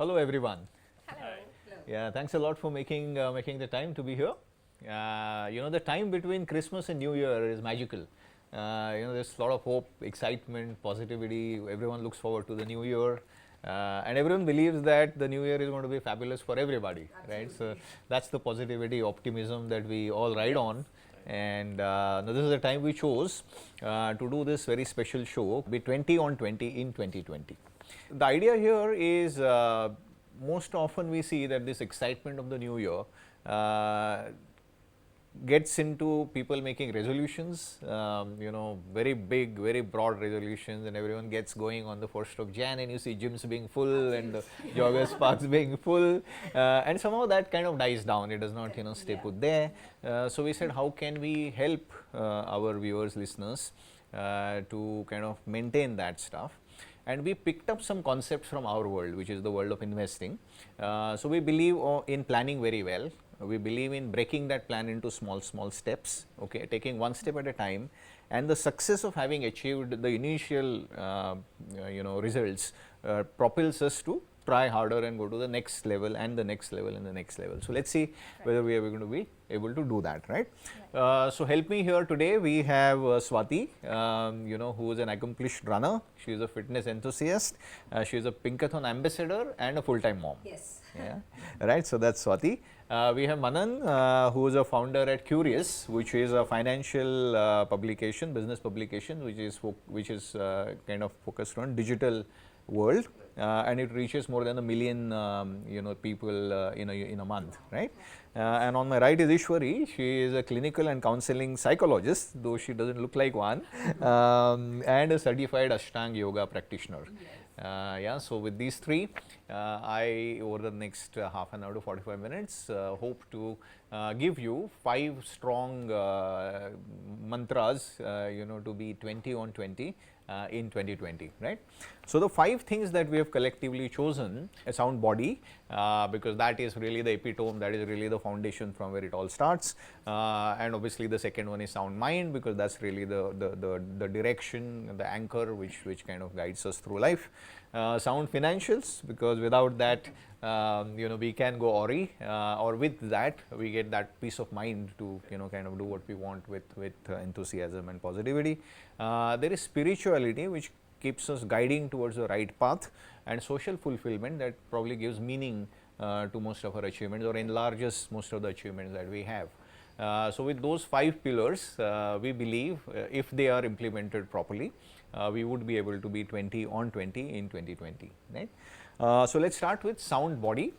Hello everyone. Hello. Yeah, thanks a lot for making the time to be here. The time between Christmas and New Year is magical. There's a lot of hope, excitement, positivity. Everyone looks forward to the New Year, and everyone believes that the New Year is going to be fabulous for everybody, right? So that's the positivity, optimism that we all ride on. And now this is the time we chose to do this very special show, be 20 on 20 in 2020. The idea here is most often we see that this excitement of the new year gets into people making resolutions, very big, very broad resolutions, and everyone gets going on the 1st of Jan, and you see gyms being full and the joggers parks being full, and somehow that kind of dies down. It does not, stay put there. So we said, how can we help our viewers, listeners, to kind of maintain that stuff? And we picked up some concepts from our world, which is the world of investing. So we believe in planning very well. We believe in breaking that plan into small steps, okay, taking one step at a time, and the success of having achieved the initial results propels us to try harder and go to the next level and the next level and the next level. So let's see whether we are going to be able to do that, right? So help me here today. We have Swati, who is an accomplished runner. She is a fitness enthusiast. She is a Pinkathon ambassador and a full-time mom. Yes. Yeah, right. So that's Swati. We have Manan, who is a founder at Curious, which is a financial publication, business publication, which is kind of focused on digital world, and it reaches more than 1 million people in a month, right? And on my right is Ishwari. She is a clinical and counseling psychologist, though she doesn't look like one, and a certified Ashtanga yoga practitioner. So with these three, I over the next half an hour to 45 minutes hope to give you 5 strong mantras, to be 20 on 20 in 2020, right? So the 5 things that we have collectively chosen: a sound body, because that is really the epitome, that is really the foundation from where it all starts, and obviously the second one is sound mind, because that's really the direction, the anchor which kind of guides us through life. Sound financials, because without that we can go awry, or with that we get that peace of mind to kind of do what we want with enthusiasm and positivity. There is spirituality, which keeps us guiding towards the right path, and social fulfillment, that probably gives meaning to most of our achievements, or enlarges most of the achievements that we have. So with those 5 pillars, we believe if they are implemented properly, we would be able to be 20 on 20 in 2020, right? So let's start with sound body,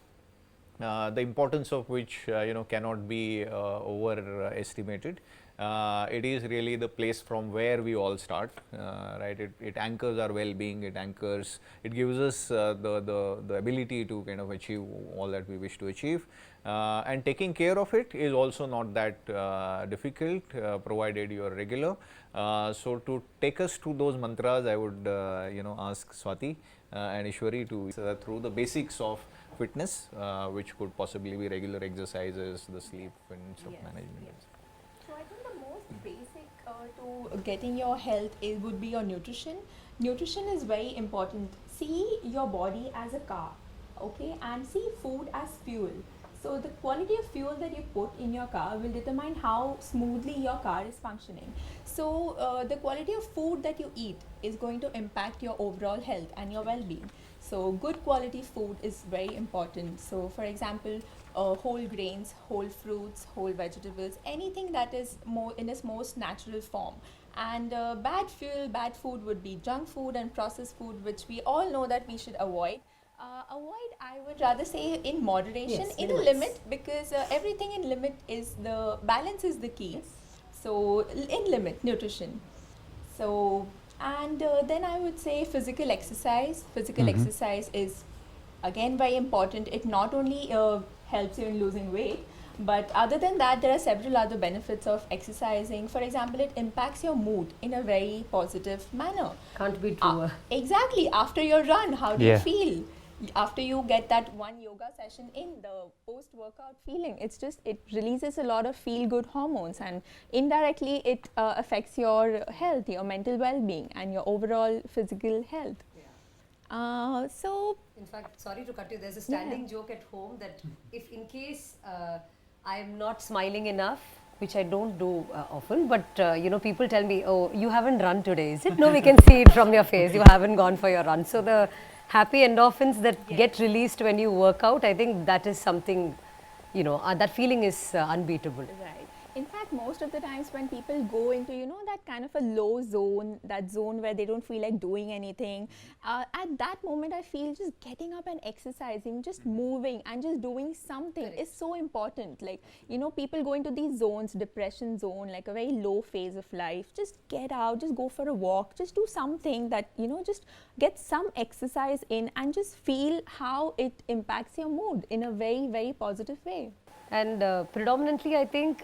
the importance of which cannot be overestimated. It is really the place from where we all start, right? It anchors our well-being. It gives us the ability to kind of achieve all that we wish to achieve, and taking care of it is also not that difficult, provided you are regular. So to take us through those mantras, I would ask Swati and Ishwari to through the basics of fitness, which could possibly be regular exercises, the sleep and stuff management. Yes. So I think the most basic to getting your health would be your nutrition. Nutrition is very important. See your body as a car, okay, and see food as fuel. So the quality of fuel that you put in your car will determine how smoothly your car is functioning. So the quality of food that you eat is going to impact your overall health and your well-being. So good quality food is very important. So for example, whole grains, whole fruits, whole vegetables, anything that is more in its most natural form. And bad fuel, bad food would be junk food and processed food, which we all know that we should avoid. I would rather say in moderation, in a limit, because everything in limit is the balance is the key. So in limit, nutrition. So and then I would say physical exercise. Physical exercise is again very important. It not only helps you in losing weight, but other than that, there are several other benefits of exercising. For example, it impacts your mood in a very positive manner. Can't be truer. Exactly. After your run, how do you feel? After you get that one yoga session in, the post-workout feeling, it releases a lot of feel-good hormones, and indirectly it affects your health, your mental well-being and your overall physical health. So In fact, sorry to cut you, there's a standing joke at home that if in case I am not smiling enough, which I don't do often, but you know, people tell me, oh, you haven't run today, is it? No, we can see it from your face, you haven't gone for your run. So the happy endorphins that get released when you work out, I think that is something, you know, that feeling is unbeatable. right. In fact, most of the times when people go into, you know, that kind of a low zone, that zone where they don't feel like doing anything, at that moment I feel just getting up and exercising, just moving and just doing something is so important. Like, you know, people go into these zones, depression zone, like a very low phase of life. Just get out, just go for a walk, just do something that, you know, just get some exercise in and just feel how it impacts your mood in a very, very positive way. And predominantly, I think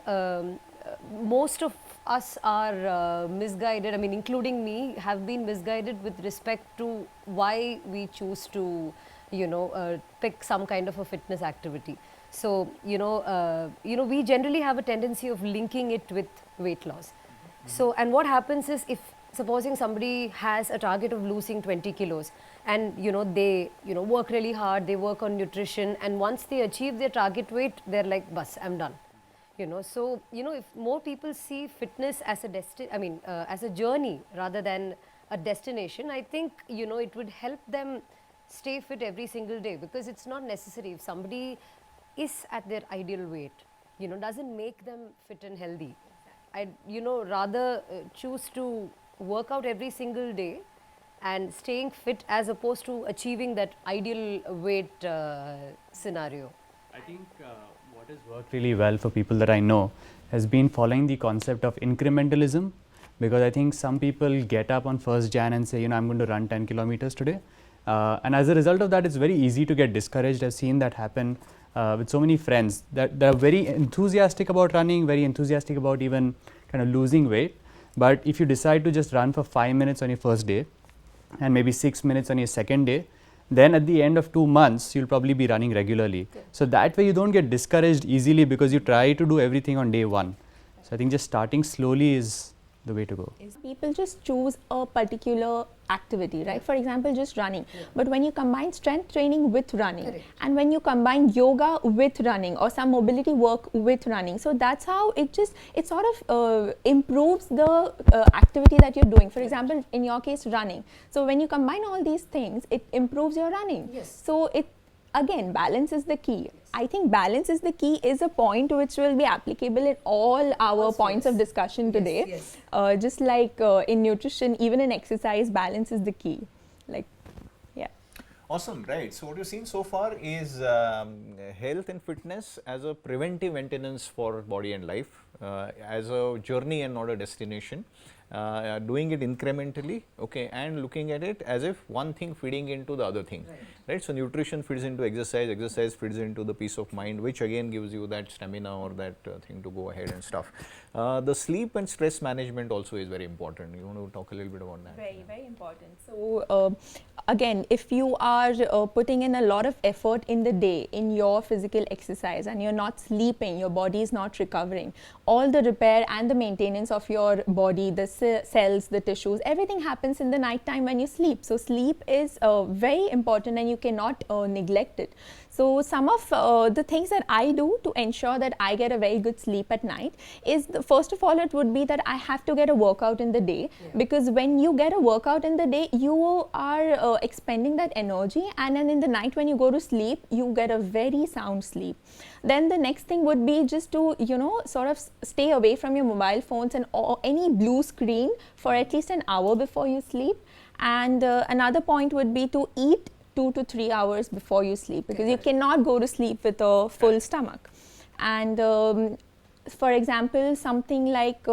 most of us are misguided. I mean, including me, have been misguided with respect to why we choose to, you know, pick some kind of a fitness activity. So, you know, we generally have a tendency of linking it with weight loss. So, and what happens is, if supposing somebody has a target of losing 20 kilos and you know they work really hard, they work on nutrition, and once they achieve their target weight, they're like, bus, I'm done. You know, so you know, if more people see fitness as a as a journey rather than a destination, I think you know it would help them stay fit every single day, because it's not necessary. If somebody is at their ideal weight, you know, doesn't make them fit and healthy. I'd, you know, rather choose to work out every single day and staying fit as opposed to achieving that ideal weight scenario. I think what has worked really well for people that I know has been following the concept of incrementalism, because I think some people get up on 1st Jan and say, you know, I'm going to run 10 kilometers today. And as a result of that, it's very easy to get discouraged. I've seen that happen with so many friends that are very enthusiastic about running, very enthusiastic about even kind of losing weight. But if you decide to just run for 5 minutes on your first day and maybe 6 minutes on your second day, then at the end of 2 months, you'll probably be running regularly. So that way you don't get discouraged easily because you try to do everything on day one. So I think just starting slowly is the way to go. People just choose a particular activity, right? For example, just running. But when you combine strength training with running, and when you combine yoga with running or some mobility work with running, so that's how it sort of improves the activity that you're doing. For example, in your case, running. So when you combine all these things, it improves your running. So it, again, balance is the key. I think balance is the key is a point which will be applicable in all our points of discussion today. Just like in nutrition, even in exercise, balance is the key. Like, yeah. Awesome, right. So what you've seen so far is health and fitness as a preventive maintenance for body and life, as a journey and not a destination. Doing it incrementally, okay, and looking at it as if one thing feeding into the other thing, right? So nutrition feeds into exercise, exercise feeds into the peace of mind, which again gives you that stamina or that thing to go ahead and stuff. The sleep and stress management also is very important. You want to talk a little bit about that? Very, very important. So again, if you are putting in a lot of effort in the day in your physical exercise and you're not sleeping, your body is not recovering, all the repair and the maintenance of your body, the cells, the tissues, everything happens in the night time when you sleep. So sleep is very important and you cannot neglect it. So some of the things that I do to ensure that I get a very good sleep at night is, first of all, it would be that I have to get a workout in the day, because when you get a workout in the day, you are expending that energy, and then in the night when you go to sleep, you get a very sound sleep. Then the next thing would be just to, you know, sort of stay away from your mobile phones and any blue screen for at least an hour before you sleep. And another point would be to eat 2 to 3 hours before you sleep, because you cannot go to sleep with a full stomach. And for example, something like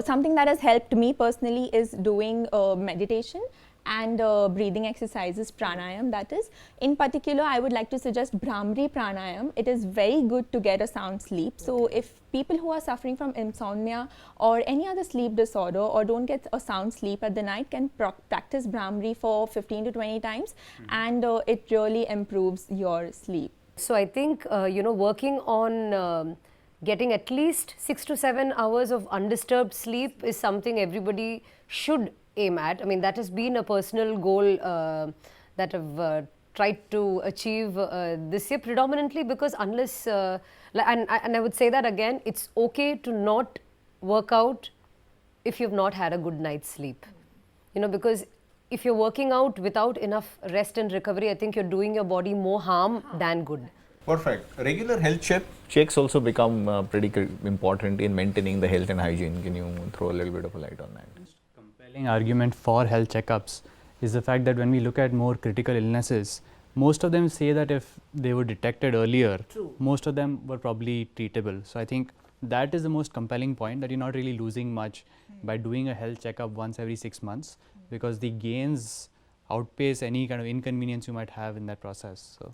something that has helped me personally is doing meditation and breathing exercises, pranayam, that is. In particular, I would like to suggest Bhramari pranayam. It is very good to get a sound sleep. So if people who are suffering from insomnia or any other sleep disorder or don't get a sound sleep at the night can practice Bhramari for 15 to 20 times, and it really improves your sleep. So I think, you know, working on getting at least 6 to 7 hours of undisturbed sleep is something everybody should aim at. I mean, that has been a personal goal that I've tried to achieve this year, predominantly because unless, and I would say that again, it's okay to not work out if you've not had a good night's sleep. You know, because if you're working out without enough rest and recovery, I think you're doing your body more harm than good. Perfect. Regular health checks also become pretty important in maintaining the health and hygiene. Can you throw a little bit of a light on that? Compelling argument for health checkups is the fact that when we look at more critical illnesses, most of them say that if they were detected earlier, most of them were probably treatable. So I think that is the most compelling point, that you're not really losing much by doing a health checkup once every 6 months, because the gains outpace any kind of inconvenience you might have in that process. So.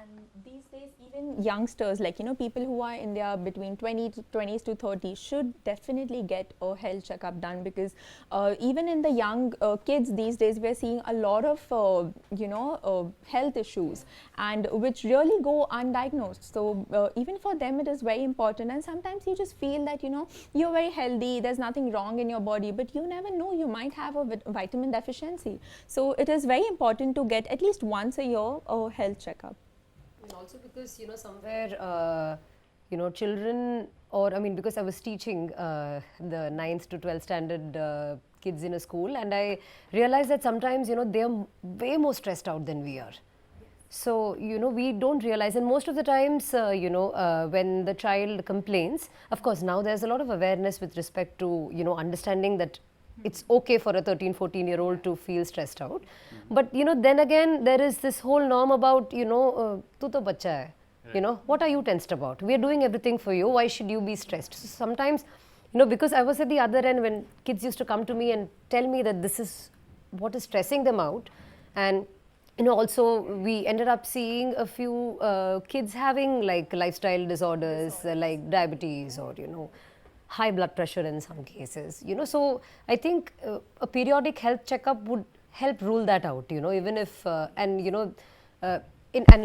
And these days, even youngsters, like, you know, people who are in their between 20s to 30 should definitely get a health checkup done, because even in the young kids these days, we are seeing a lot of, health issues, and which really go undiagnosed. So even for them, it is very important. And sometimes you just feel that, you know, you're very healthy, there's nothing wrong in your body, but you never know, you might have a vitamin deficiency. So it is very important to get at least once a year a health checkup. And also because, you know, somewhere, children, or I mean, because I was teaching the 9th to 12th standard kids in a school, and I realized that sometimes, you know, they're way more stressed out than we are. So, you know, we don't realize, and most of the times, when the child complains, of course, now there's a lot of awareness with respect to, you know, understanding that it's okay for a 13, 14-year-old to feel stressed out. But, you know, then again, there is this whole norm about, tu to bacha hai. You know, what are you tensed about? We are doing everything for you. Why should you be stressed? So sometimes, you know, because I was at the other end when kids used to come to me and tell me that this is what is stressing them out. And, you know, also we ended up seeing a few kids having like lifestyle disorders, like diabetes, or, you know, high blood pressure in some cases, you know. So I think a periodic health checkup would help rule that out, you know, even if, and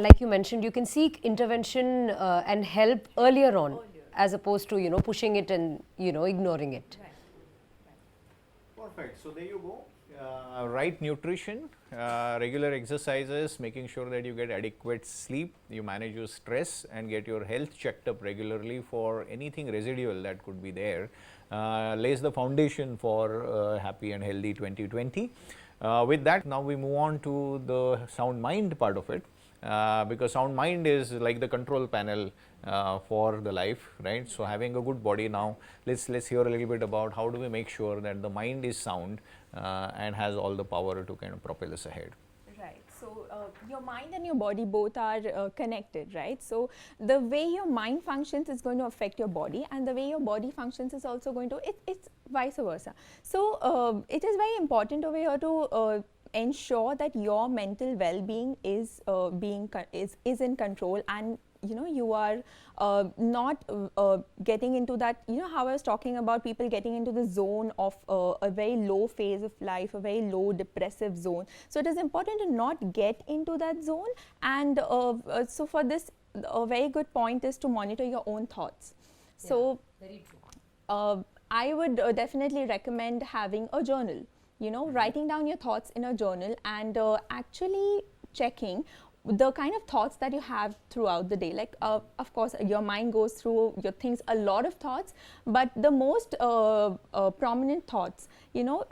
like you mentioned, you can seek intervention and help earlier on, as opposed to, you know, pushing it and, you know, ignoring it. Perfect. So there you go. Right nutrition, regular exercises, making sure that you get adequate sleep, you manage your stress and get your health checked up regularly for anything residual that could be there, lays the foundation for happy and healthy 2020. With that, now we move on to the sound mind part of it, because sound mind is like the control panel for the life, right? So having a good body now, let's hear a little bit about how do we make sure that the mind is sound and has all the power to kind of propel us ahead. Right. So your mind and your body both are connected, right? So the way your mind functions is going to affect your body, and the way your body functions is also going to, it's vice versa. So it is very important over here to ensure that your mental well-being is in control, and you know, you are not getting into that, you know, how I was talking about people getting into the zone of a very low phase of life, a very low depressive zone. So it is important to not get into that zone, and so for this, a very good point is to monitor your own thoughts. Yeah, so very true. I would definitely recommend having a journal, you know, writing down your thoughts in a journal, and actually checking the kind of thoughts that you have throughout the day. Like, of course, your mind goes through your things, a lot of thoughts, but the most prominent thoughts, you know,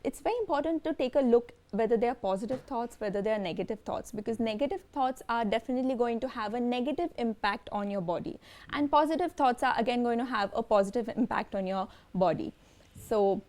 it's very important to take a look whether they are positive thoughts, whether they are negative thoughts, because negative thoughts are definitely going to have a negative impact on your body, and positive thoughts are again going to have a positive impact on your body. So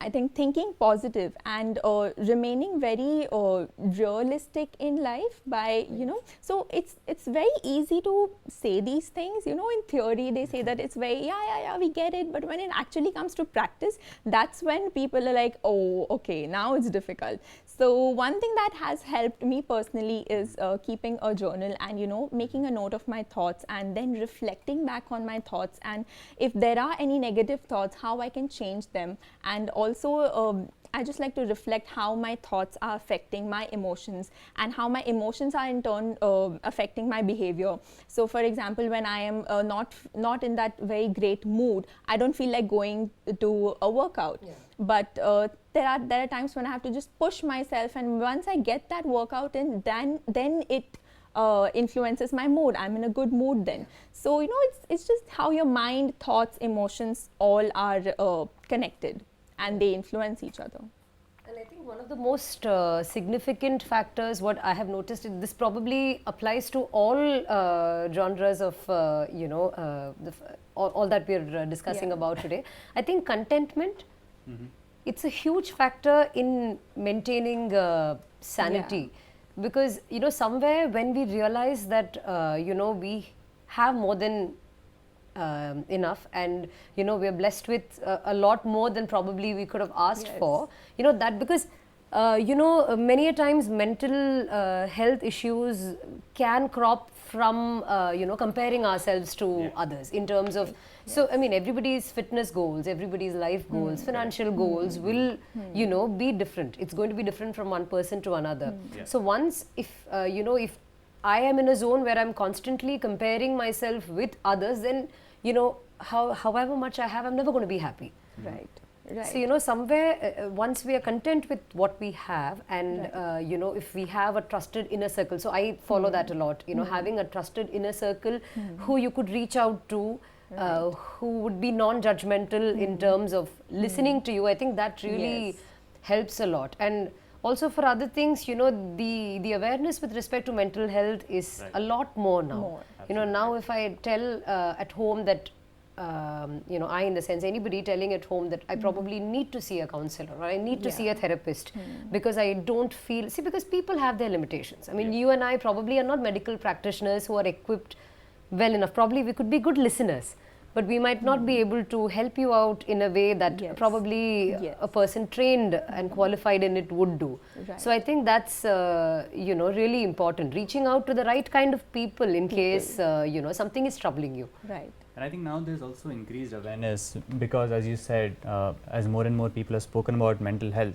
I think thinking positive and remaining very realistic in life by, you know, so it's very easy to say these things, you know, in theory they say that it's very, yeah, we get it, but when it actually comes to practice, that's when people are like, oh, okay, now it's difficult. So one thing that has helped me personally is keeping a journal and, you know, making a note of my thoughts and then reflecting back on my thoughts, and if there are any negative thoughts, how I can change them, and also I just like to reflect how my thoughts are affecting my emotions and how my emotions are in turn affecting my behavior. So for example, when I am not in that very great mood, I don't feel like going to a workout. But there are times when I have to just push myself, and once I get that workout in, then it influences my mood. I'm in a good mood then. So it's just how your mind, thoughts, emotions all are connected, and they influence each other. And I think one of the most significant factors, what I have noticed, this probably applies to all genres of, all that we're discussing about today. I think contentment, it's a huge factor in maintaining sanity. Because, somewhere when we realize that, we have more than enough, and we are blessed with a lot more than probably we could have asked for, that because many a times mental health issues can crop from comparing ourselves to others in terms of, so I mean, everybody's fitness goals, everybody's life goals, financial goals will be different. It's going to be different from one person to another. So once if if I am in a zone where I'm constantly comparing myself with others, then however much I have, I'm never going to be happy. Right. So somewhere once we are content with what we have, and if we have a trusted inner circle, so I follow that a lot. Having a trusted inner circle who you could reach out to, who would be non-judgmental in terms of listening to you. I think that really helps a lot. And also for other things, the awareness with respect to mental health is a lot more now. Now if I tell at home that I, in the sense, anybody telling at home that I probably need to see a counselor or I need to see a therapist because I don't feel, because people have their limitations. I mean, you and I probably are not medical practitioners who are equipped well enough. Probably we could be good listeners, but we might not be able to help you out in a way that probably a person trained and qualified in it would do. So I think that's really important, reaching out to the right kind of people in case something is troubling you. Right. And I think now there's also increased awareness because, as you said, as more and more people have spoken about mental health,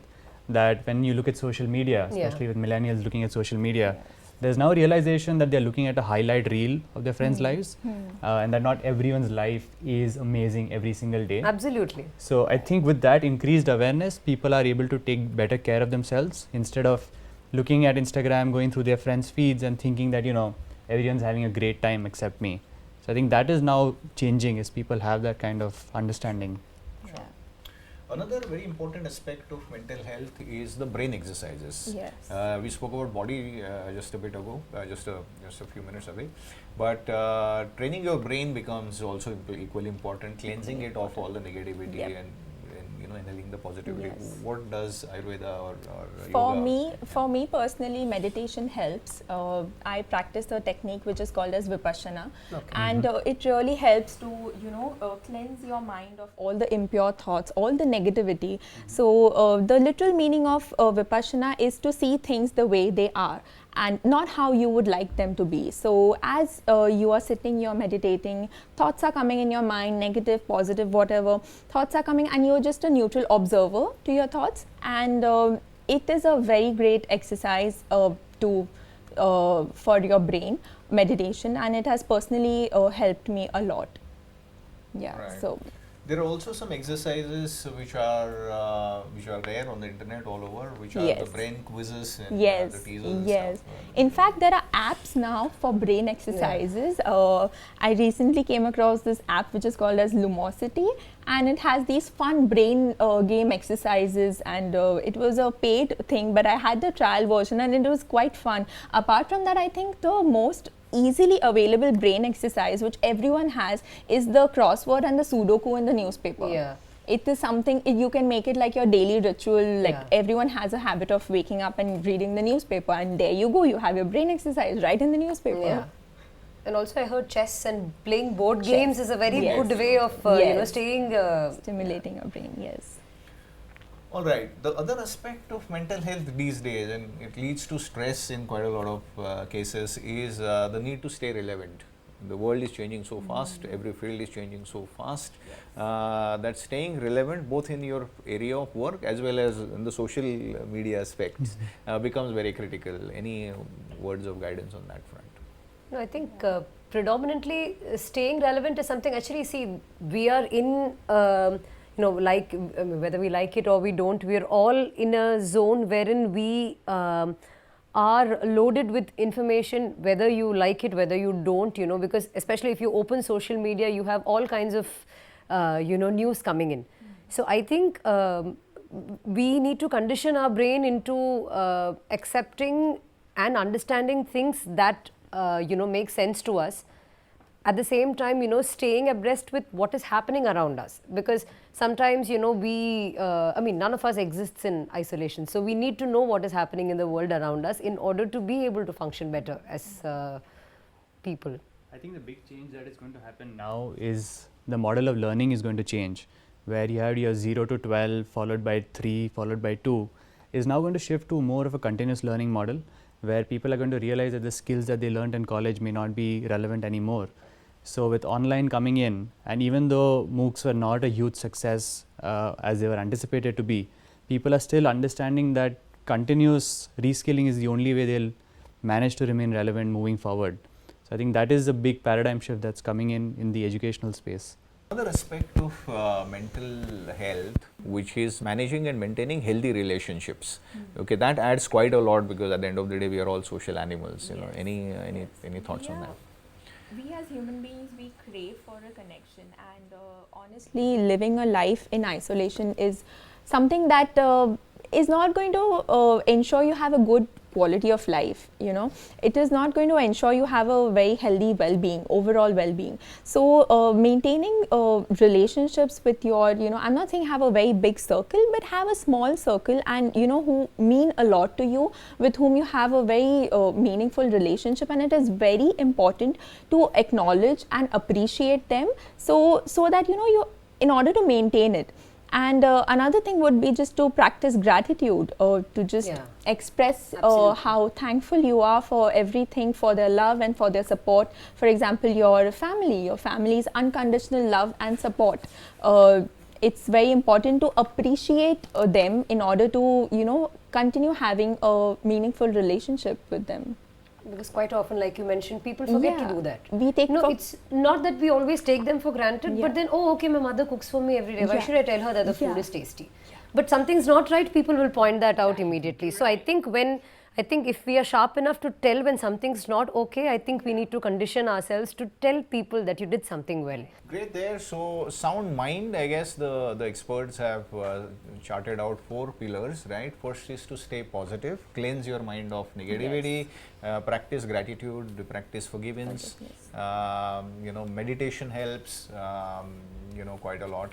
that when you look at social media, especially with millennials looking at social media, there's now a realization that they're looking at a highlight reel of their friends' lives, and that not everyone's life is amazing every single day. Absolutely. So I think with that increased awareness, people are able to take better care of themselves instead of looking at Instagram, going through their friends' feeds and thinking that, everyone's having a great time except me. So I think that is now changing as people have that kind of understanding. Another very important aspect of mental health is the brain exercises. Yes. We spoke about body just a bit ago, just a few minutes away. But training your brain becomes also equally important, cleansing it of all the negativity and inhaling the positivity. What does Ayurveda or yoga? For me personally, meditation helps. I practice a technique which is called as Vipassana, and it really helps to cleanse your mind of all the impure thoughts, all the negativity. So the literal meaning of Vipassana is to see things the way they are and not how you would like them to be. So as you are sitting, you're meditating, thoughts are coming in your mind, negative, positive, whatever, thoughts are coming, and you're just a neutral observer to your thoughts. And it is a very great exercise for your brain, meditation, and it has personally helped me a lot. Right. So there are also some exercises which are there on the internet all over, which are the brain quizzes and the teasers and stuff. In fact, there are apps now for brain exercises. I recently came across this app which is called as Lumosity, and it has these fun brain game exercises, and it was a paid thing, but I had the trial version and it was quite fun. Apart from that, I think the most easily available brain exercise which everyone has is the crossword and the Sudoku in the newspaper. It is something, you can make it like your daily ritual, like everyone has a habit of waking up and reading the newspaper, and there you go, you have your brain exercise right in the newspaper. And also I heard chess and playing board games is a very good way of staying stimulating your brain. All right. The other aspect of mental health these days, and it leads to stress in quite a lot of cases, is the need to stay relevant. The world is changing so fast, every field is changing so fast, that staying relevant both in your area of work as well as in the social media aspects becomes very critical. Any words of guidance on that front? No, I think predominantly staying relevant is something, actually, see, we are in, like whether we like it or we don't, we are all in a zone wherein we are loaded with information, whether you like it, whether you don't, because especially if you open social media, you have all kinds of, news coming in. So I think we need to condition our brain into accepting and understanding things that make sense to us. At the same time, staying abreast with what is happening around us, because sometimes, we, none of us exists in isolation. So we need to know what is happening in the world around us in order to be able to function better as people. I think the big change that is going to happen now is the model of learning is going to change, where you had your 0 to 12 followed by 3 followed by 2 is now going to shift to more of a continuous learning model, where people are going to realize that the skills that they learned in college may not be relevant anymore. So with online coming in, and even though MOOCs were not a huge success as they were anticipated to be, people are still understanding that continuous reskilling is the only way they'll manage to remain relevant moving forward. So I think that is a big paradigm shift that's coming in the educational space. Another aspect of mental health, which is managing and maintaining healthy relationships. Okay, that adds quite a lot, because at the end of the day, we are all social animals. You know, any thoughts on that? We as human beings, we crave for a connection, and honestly, living a life in isolation is something that is not going to ensure you have a good quality of life. It is not going to ensure you have a very healthy well-being, overall well-being. So maintaining relationships with your, I'm not saying have a very big circle, but have a small circle, and who mean a lot to you, with whom you have a very meaningful relationship, and it is very important to acknowledge and appreciate them, so that you, in order to maintain it. And another thing would be just to practice gratitude, or to just express how thankful you are for everything, for their love and for their support. For example, your family's unconditional love and support. It's very important to appreciate them in order to, continue having a meaningful relationship with them. Because quite often, like you mentioned, people forget to do that. We take it's not that we always take them for granted, but then, oh, okay, my mother cooks for me every day. Why should I tell her that the food is tasty? But something's not right, people will point that out immediately. So I think if we are sharp enough to tell when something's not okay, I think we need to condition ourselves to tell people that you did something well. Great there. So sound mind, I guess the experts have charted out 4 pillars, right? First is to stay positive, cleanse your mind of negativity, practice gratitude, practice forgiveness. Meditation helps, quite a lot.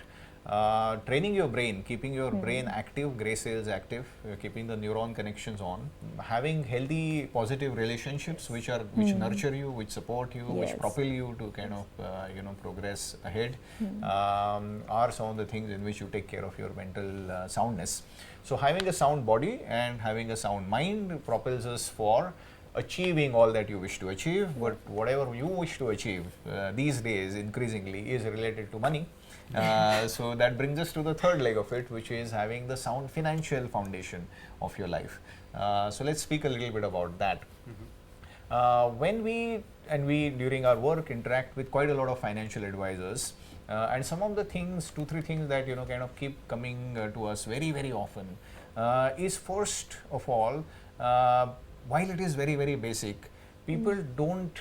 Training your brain, keeping your brain active, gray cells active, keeping the neuron connections on, having healthy positive relationships which nurture you, which support you, which propel you to kind of progress ahead, are some of the things in which you take care of your mental soundness. So having a sound body and having a sound mind propels us for achieving all that you wish to achieve. But whatever you wish to achieve these days increasingly is related to money. So that brings us to the third leg of it, which is having the sound financial foundation of your life. So let's speak a little bit about that. When we during our work interact with quite a lot of financial advisors, and some of the things, 2-3 things that kind of keep coming to us very, very often is, first of all, while it is very, very basic, people don't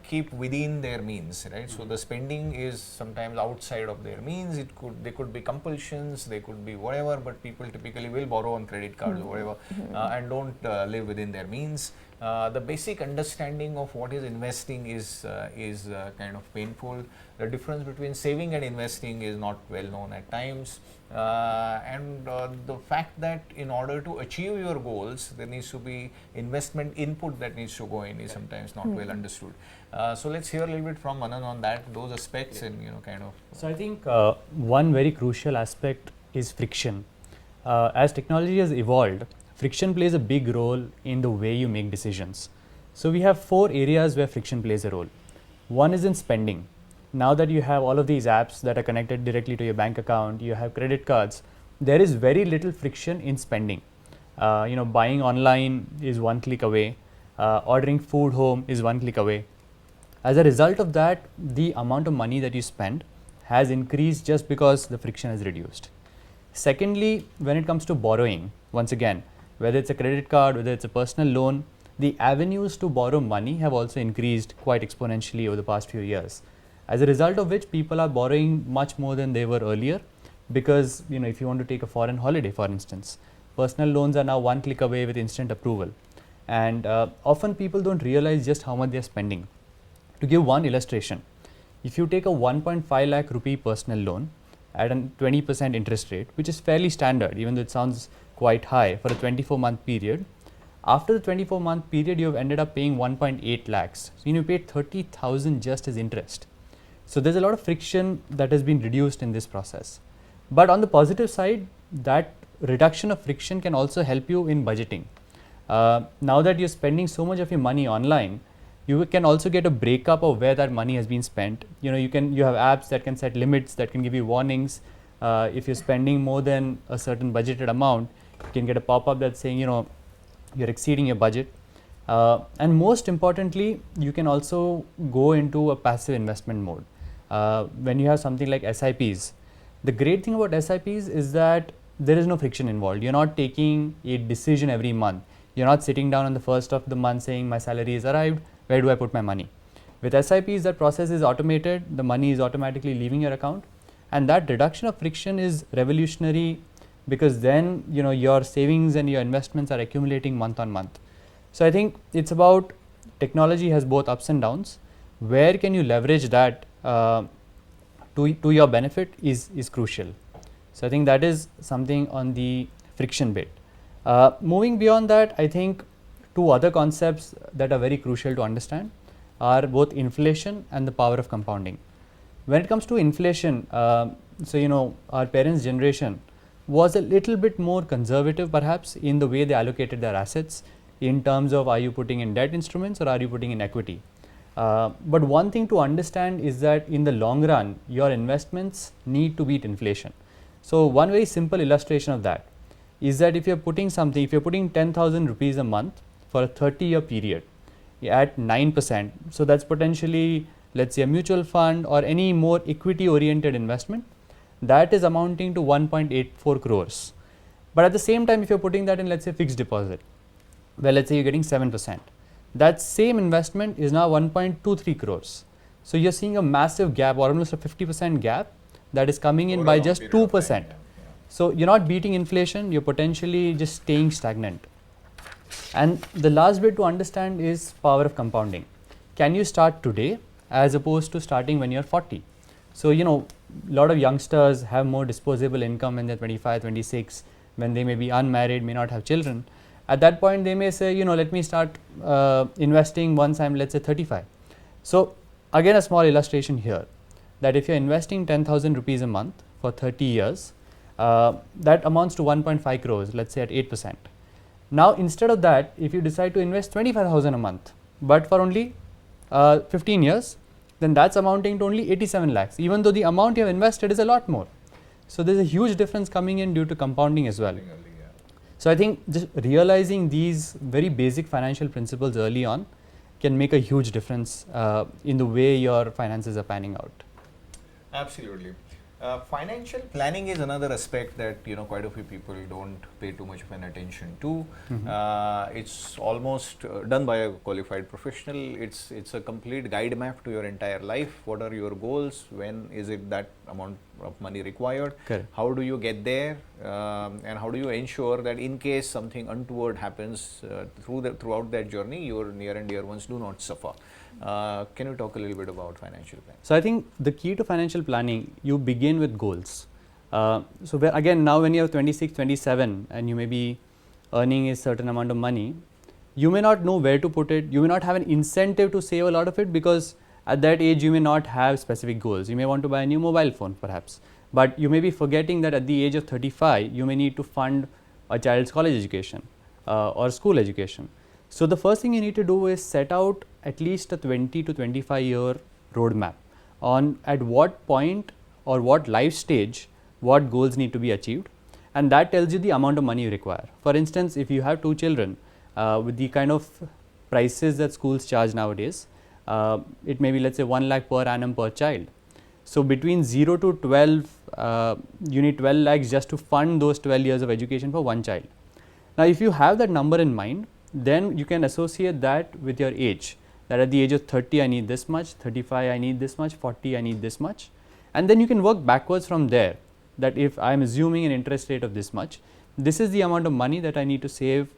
keep within their means, right? So the spending is sometimes outside of their means. They could be compulsions, they could be whatever, but people typically will borrow on credit cards or whatever, and don't live within their means. The basic understanding of what is investing is kind of painful. The difference between saving and investing is not well known at times, and the fact that in order to achieve your goals, there needs to be investment input that needs to go in is sometimes not well understood. So let's hear a little bit from Manan on that, those aspects, and kind of. So I think one very crucial aspect is friction. As technology has evolved, friction plays a big role in the way you make decisions. So we have 4 areas where friction plays a role. One is in spending. Now that you have all of these apps that are connected directly to your bank account, you have credit cards, there is very little friction in spending. Buying online is one click away, ordering food home is one click away. As a result of that, the amount of money that you spend has increased just because the friction is reduced. Secondly, when it comes to borrowing, once again, whether it's a credit card, whether it's a personal loan, the avenues to borrow money have also increased quite exponentially over the past few years. As a result of which, people are borrowing much more than they were earlier, because if you want to take a foreign holiday, for instance, personal loans are now one click away with instant approval. And often people don't realize just how much they're spending. To give one illustration, if you take a 1.5 lakh rupee personal loan at a 20% interest rate, which is fairly standard, even though it sounds quite high for a 24-month period, after the 24-month period, you have ended up paying 1.8 lakhs. So you paid 30,000 just as interest. So there's a lot of friction that has been reduced in this process. But on the positive side, that reduction of friction can also help you in budgeting. Now that you're spending so much of your money online, you can also get a breakup of where that money has been spent. You have apps that can set limits, that can give you warnings. If you're spending more than a certain budgeted amount, you can get a pop-up that's saying, you're exceeding your budget. And most importantly, you can also go into a passive investment mode. When you have something like SIPs, the great thing about SIPs is that there is no friction involved. You're not taking a decision every month. You're not sitting down on the first of the month saying, my salary is arrived, where do I put my money? With SIPs, that process is automated, the money is automatically leaving your account, and that reduction of friction is revolutionary, because then your savings and your investments are accumulating month on month. So I think it's about, technology has both ups and downs. Where can you leverage that to your benefit is crucial. So I think that is something on the friction bit. Moving beyond that, I think two other concepts that are very crucial to understand are both inflation and the power of compounding. When it comes to inflation, our parents' generation was a little bit more conservative perhaps in the way they allocated their assets, in terms of, are you putting in debt instruments or are you putting in equity? But one thing to understand is that in the long run, your investments need to beat inflation. So one very simple illustration of that is that if you're putting 10,000 rupees a month for a 30-year period at 9%, so that's potentially, let's say, a mutual fund or any more equity oriented investment, that is amounting to 1.84 crores. But at the same time, if you're putting that in, let's say, fixed deposit, well, let's say you're getting 7%, that same investment is now 1.23 crores. So you're seeing a massive gap, or almost a 50% gap, that is coming in by just 2%. So you're not beating inflation, you're potentially just staying stagnant. And the last bit to understand is power of compounding. Can you start today as opposed to starting when you're 40? So a lot of youngsters have more disposable income when they're 25, 26, when they may be unmarried, may not have children. At that point, they may say, let me start investing once I'm, let's say, 35. So again, a small illustration here, that if you're investing 10,000 rupees a month for 30 years, that amounts to 1.5 crores, let's say at 8%. Now, instead of that, if you decide to invest 25,000 a month, but for only 15 years, then that's amounting to only 87 lakhs, even though the amount you have invested is a lot more. So there's a huge difference coming in due to compounding as well. So I think just realizing these very basic financial principles early on can make a huge difference in the way your finances are panning out. Absolutely. Financial planning is another aspect that quite a few people don't pay too much of an attention to. It's almost done by a qualified professional. It's a complete guide map to your entire life. What are your goals? When is it that amount of money required? Correct. How do you get there? And how do you ensure that in case something untoward happens throughout that journey, your near and dear ones do not suffer? Can you talk a little bit about financial planning? So I think the key to financial planning, you begin with goals. So again, now when you have 26, 27 and you may be earning a certain amount of money, you may not know where to put it. You may not have an incentive to save a lot of it, because at that age you may not have specific goals. You may want to buy a new mobile phone perhaps, but you may be forgetting that at the age of 35 you may need to fund a child's college education or school education. So the first thing you need to do is set out at least a 20 to 25 year roadmap on at what point or what life stage what goals need to be achieved, and that tells you the amount of money you require. For instance, if you have 2 children, with the kind of prices that schools charge nowadays, it may be, let's say, 1 lakh per annum per child. So between 0 to 12, you need 12 lakhs just to fund those 12 years of education for one child. Now, if you have that number in mind, then you can associate that with your age, that at the age of 30 I need this much, 35 I need this much, 40 I need this much, and then you can work backwards from there, that if I am assuming an interest rate of this much, this is the amount of money that I need to save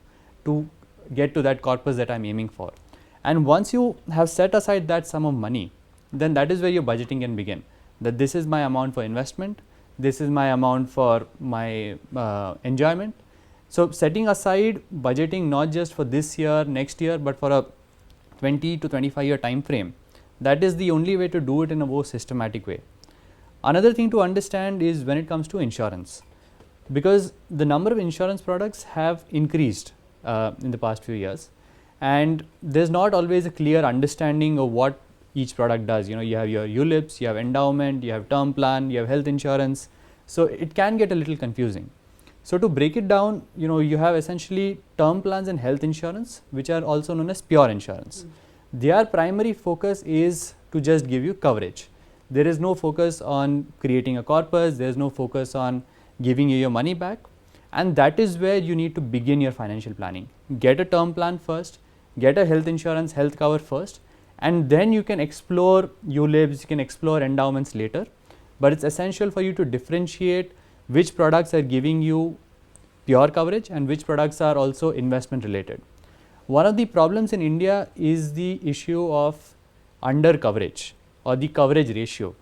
to get to that corpus that I am aiming for. And once you have set aside that sum of money, then that is where your budgeting can begin, that this is my amount for investment, this is my amount for my enjoyment. So setting aside budgeting not just for this year, next year, but for a 20 to 25 year time frame, that is the only way to do it in a more systematic way. Another thing to understand is when it comes to insurance, because the number of insurance products have increased in the past few years, and there's not always a clear understanding of what each product does. You know, you have your ULIPs, you have endowment, you have term plan, you have health insurance, so it can get a little confusing. So to break it down, you know, you have essentially term plans and health insurance, which are also known as pure insurance. Their primary focus is to just give you coverage. There is no focus on creating a corpus, there is no focus on giving you your money back, and that is where you need to begin your financial planning. Get a term plan first, get a health insurance, health cover first, and then you can explore ULIPs, you can explore endowments later. But it's essential for you to differentiate which products are giving you pure coverage and which products are also investment related. One of the problems in India is the issue of under coverage or the coverage ratio.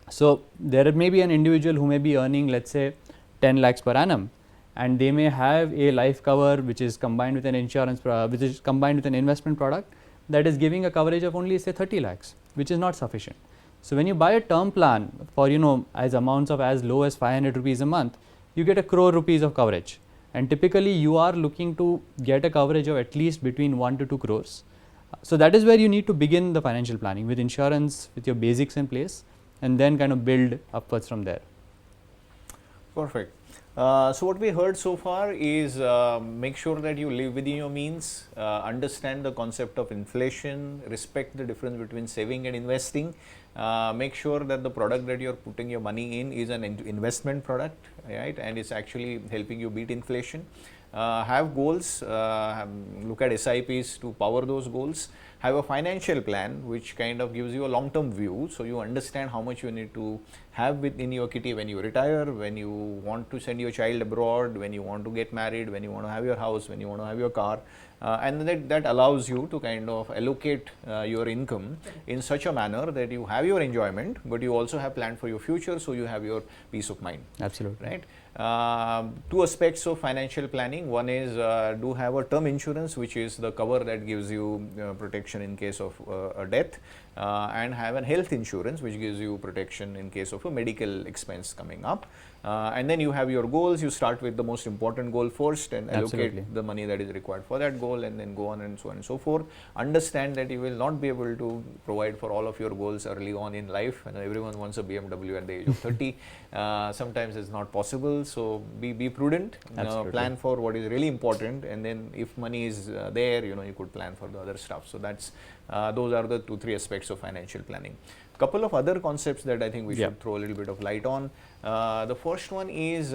So there may be an individual who may be earning, let's say, 10 lakhs per annum, and they may have a life cover which is combined with an insurance, which is combined with an investment product that is giving a coverage of only, say, 30 lakhs, which is not sufficient. So when you buy a term plan for, you know, as amounts of as low as 500 rupees a month, you get 1 crore rupees of coverage, and typically you are looking to get a coverage of at least between 1 to 2 crores. So that is where you need to begin the financial planning, with insurance, with your basics in place, and then kind of build upwards from there. Perfect. So what we heard so far is make sure that you live within your means, understand the concept of inflation, respect the difference between saving and investing, make sure that the product that you are putting your money in is an investment product, right, and it's actually helping you beat inflation. Have goals, look at SIPs to power those goals, have a financial plan which kind of gives you a long term view, so you understand how much you need to have within your kitty when you retire, when you want to send your child abroad, when you want to get married, when you want to have your house, when you want to have your car, and that allows you to kind of allocate your income in such a manner that you have your enjoyment, but you also have planned for your future, so you have your peace of mind. Absolutely. Right. 2 aspects of financial planning. One is do have a term insurance, which is the cover that gives you protection in case of a death, and have a health insurance which gives you protection in case of a medical expense coming up. And then you have your goals. You start with the most important goal first and allocate Absolutely. the money that is required for that goal, and then go on and so on and so forth. Understand that you will not be able to provide for all of your goals early on in life, and everyone wants a BMW at the age of 30. Sometimes it's not possible, so be prudent, plan for what is really important, and then if money is there, you know, you could plan for the other stuff. So that's those are the 2-3 aspects of financial planning. Couple of other concepts that I think we should throw a little bit of light on. The first one is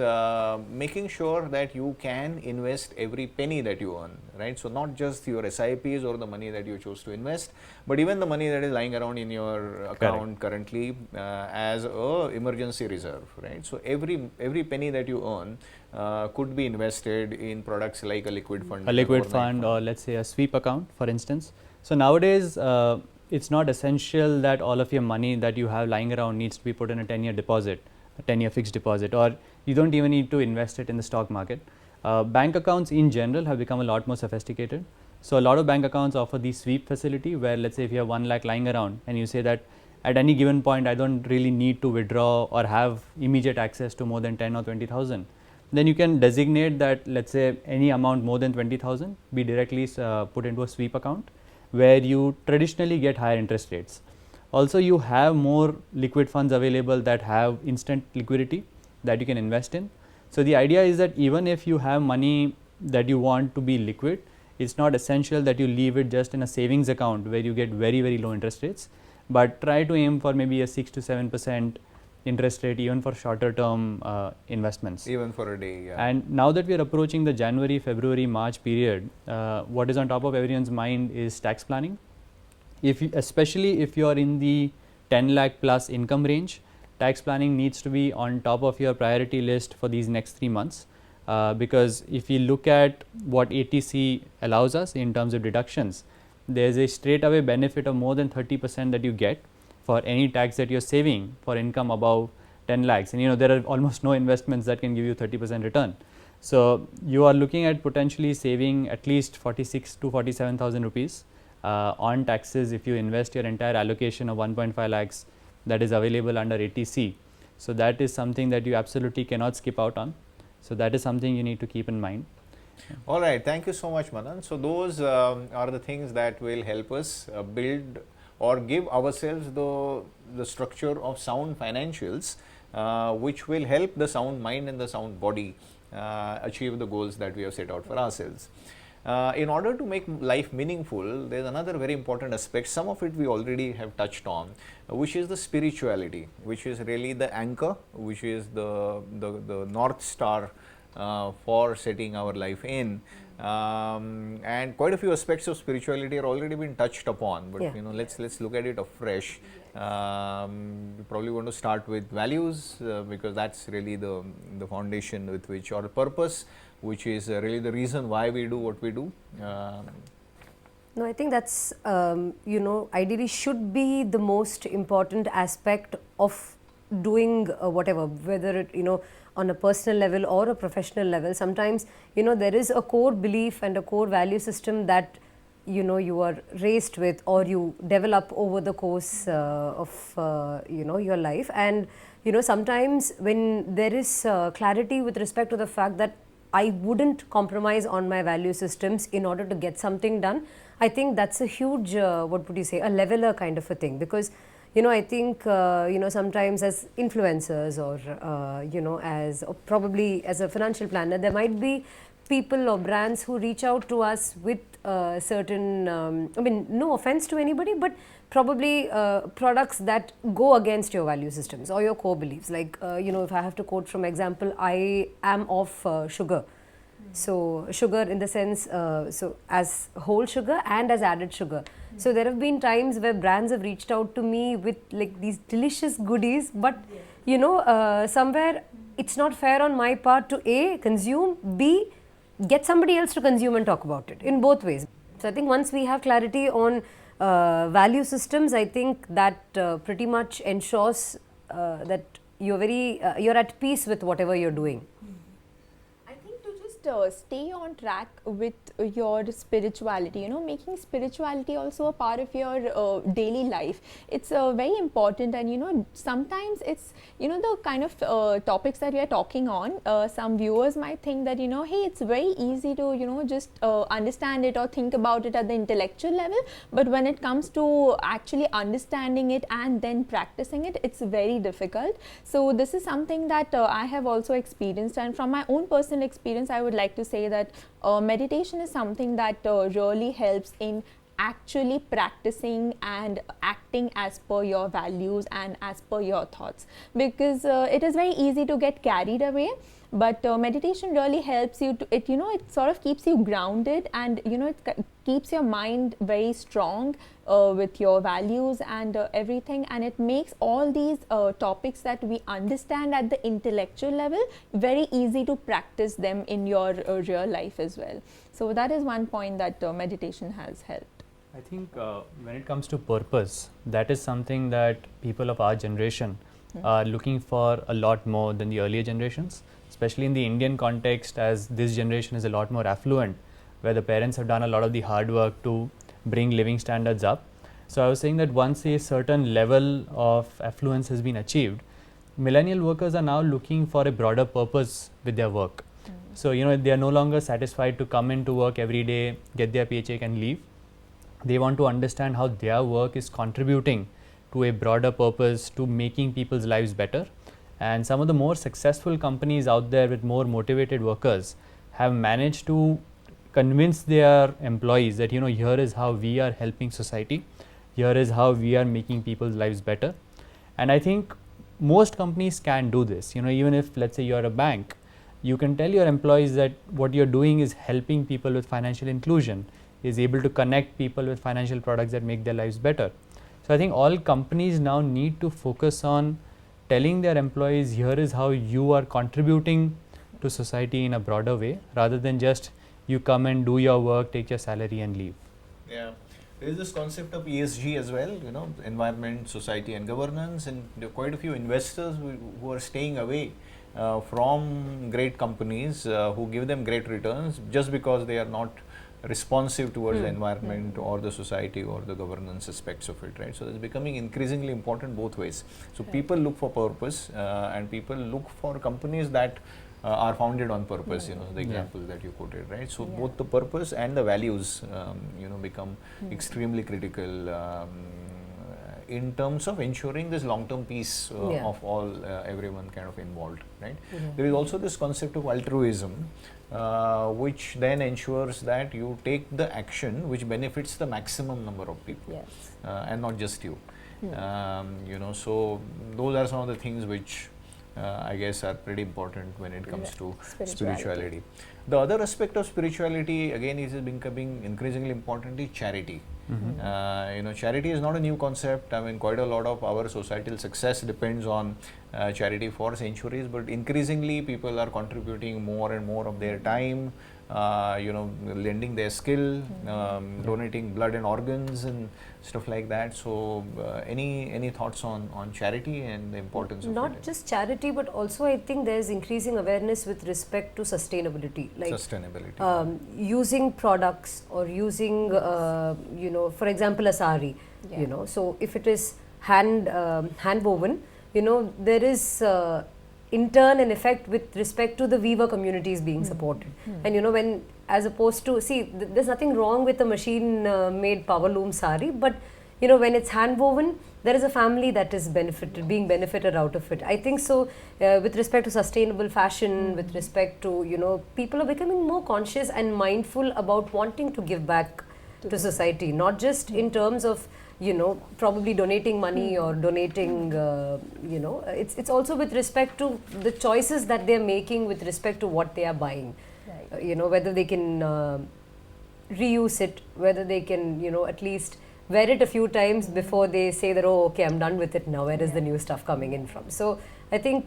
making sure that you can invest every penny that you earn, right? So not just your SIPs or the money that you choose to invest, but even the money that is lying around in your account currently as a emergency reserve, right? So every penny that you earn could be invested in products like a liquid fund. A liquid fund, or let's say a sweep account, for instance. So nowadays, it's not essential that all of your money that you have lying around needs to be put in a 10-year deposit, a 10-year fixed deposit, or you don't even need to invest it in the stock market. Bank accounts in general have become a lot more sophisticated. So a lot of bank accounts offer the sweep facility, where let's say if you have 1 lakh lying around and you say that at any given point I don't really need to withdraw or have immediate access to more than 10 or 20,000, then you can designate that, let's say, any amount more than 20,000 be directly put into a sweep account, where you traditionally get higher interest rates. Also, you have more liquid funds available that have instant liquidity that you can invest in. So, the idea is that even if you have money that you want to be liquid, it's not essential that you leave it just in a savings account where you get very, very low interest rates, but try to aim for maybe a 6 to 7% interest rate even for shorter term investments. Even for a day, yeah. And now that we are approaching the January, February, March period, what is on top of everyone's mind is tax planning. Especially if you are in the 10 lakh plus income range, tax planning needs to be on top of your priority list for these next 3 months. Because if you look at what ATC allows us in terms of deductions, there is a straight away benefit of more than 30% that you get for any tax that you are saving for income above 10 lakhs, and there are almost no investments that can give you 30% return. So, you are looking at potentially saving at least 46 to 47,000 rupees on taxes if you invest your entire allocation of 1.5 lakhs that is available under ATC. So, that is something that you absolutely cannot skip out on. So, that is something you need to keep in mind. All right, thank you so much, Manan. So, those are the things that will help us build or give ourselves the structure of sound financials, which will help the sound mind and the sound body achieve the goals that we have set out for ourselves. In order to make life meaningful, there is another very important aspect, some of it we already have touched on, which is the spirituality, which is really the anchor, which is the North Star for setting our life in. And quite a few aspects of spirituality are already been touched upon, but let's look at it afresh. We probably want to start with values, because that's really the foundation with which, or purpose, which is really the reason why we do what we do. No, I think that's ideally should be the most important aspect of doing whatever, whether it on a personal level or a professional level. Sometimes there is a core belief and a core value system that you are raised with or you develop over the course of your life, and sometimes when there is clarity with respect to the fact that I wouldn't compromise on my value systems in order to get something done, I think that's a huge what would you say, a leveler kind of a thing. Because I think sometimes as influencers or as or probably as a financial planner, there might be people or brands who reach out to us with certain I mean, no offense to anybody, but probably products that go against your value systems or your core beliefs. Like if I have to quote from example, I am of sugar. So sugar in the sense, so as whole sugar and as added sugar. So there have been times where brands have reached out to me with like these delicious goodies, but somewhere it's not fair on my part to A, consume, B, get somebody else to consume and talk about it in both ways. So I think once we have clarity on value systems, I think that pretty much ensures that you're at peace with whatever you're doing. Stay on track with your spirituality, making spirituality also a part of your daily life. It's very important, and sometimes it's the kind of topics that we are talking on, some viewers might think that hey, it's very easy to just understand it or think about it at the intellectual level, but when it comes to actually understanding it and then practicing it, it's very difficult. So this is something that I have also experienced, and from my own personal experience I would like to say that meditation is something that really helps in actually practicing and acting as per your values and as per your thoughts, because it is very easy to get carried away, but meditation really helps you to it sort of keeps you grounded, and it keeps your mind very strong with your values and everything, and it makes all these topics that we understand at the intellectual level very easy to practice them in your real life as well. So that is one point that meditation has helped. I think when it comes to purpose, that is something that people of our generation are looking for a lot more than the earlier generations, especially in the Indian context, as this generation is a lot more affluent, where the parents have done a lot of the hard work to bring living standards up. So I was saying that once a certain level of affluence has been achieved, millennial workers are now looking for a broader purpose with their work. So they are no longer satisfied to come into work every day, get their paycheck and leave. They want to understand how their work is contributing to a broader purpose, to making people's lives better. And some of the more successful companies out there with more motivated workers have managed to convince their employees that, you know, here is how we are helping society, here is how we are making people's lives better. And I think most companies can do this. You know, even if, let's say, you are a bank, you can tell your employees that what you're doing is helping people with financial inclusion, is able to connect people with financial products that make their lives better. So I think all companies now need to focus on telling their employees, here is how you are contributing to society in a broader way, rather than just you come and do your work, take your salary and leave. Yeah. There is this concept of ESG as well, you know, environment, society and governance, and there are quite a few investors who are staying away from great companies who give them great returns just because they are not responsive towards the environment or the society or the governance aspects of it, right? So it's becoming increasingly important both ways. So people look for purpose and people look for companies that are founded on purpose, you know, the examples that you quoted, right? So both the purpose and the values, you know, become extremely critical in terms of ensuring this long-term peace of all, everyone kind of involved, right? There is also this concept of altruism, which then ensures that you take the action which benefits the maximum number of people, and not just you. You know, so those are some of the things which I guess are pretty important when it comes to spirituality. The other aspect of spirituality again is becoming increasingly important is charity. You know, charity is not a new concept. I mean, quite a lot of our societal success depends on charity for centuries, but increasingly people are contributing more and more of their time, you know, lending their skill, donating blood and organs and stuff like that. So any thoughts on charity and the importance of not it? just charity, but also I think there's increasing awareness with respect to sustainability, like Sustainability. using products or using you know, for example, a sari, you know, so if it is hand woven, you know, there is in turn an effect with respect to the weaver communities being supported. And you know, when, as opposed to, see, there's nothing wrong with a machine made power loom sari, but you know, when it's hand woven, there is a family that is being benefited out of it. I think so, with respect to sustainable fashion, with respect to, you know, people are becoming more conscious and mindful about wanting to give back to society, not just in terms of, you know, probably donating money or donating, you know, it's also with respect to the choices that they're making with respect to what they are buying. Right. You know, whether they can reuse it, whether they can, you know, at least wear it a few times before they say that, oh, okay, I'm done with it now, where is the new stuff coming in from? So I think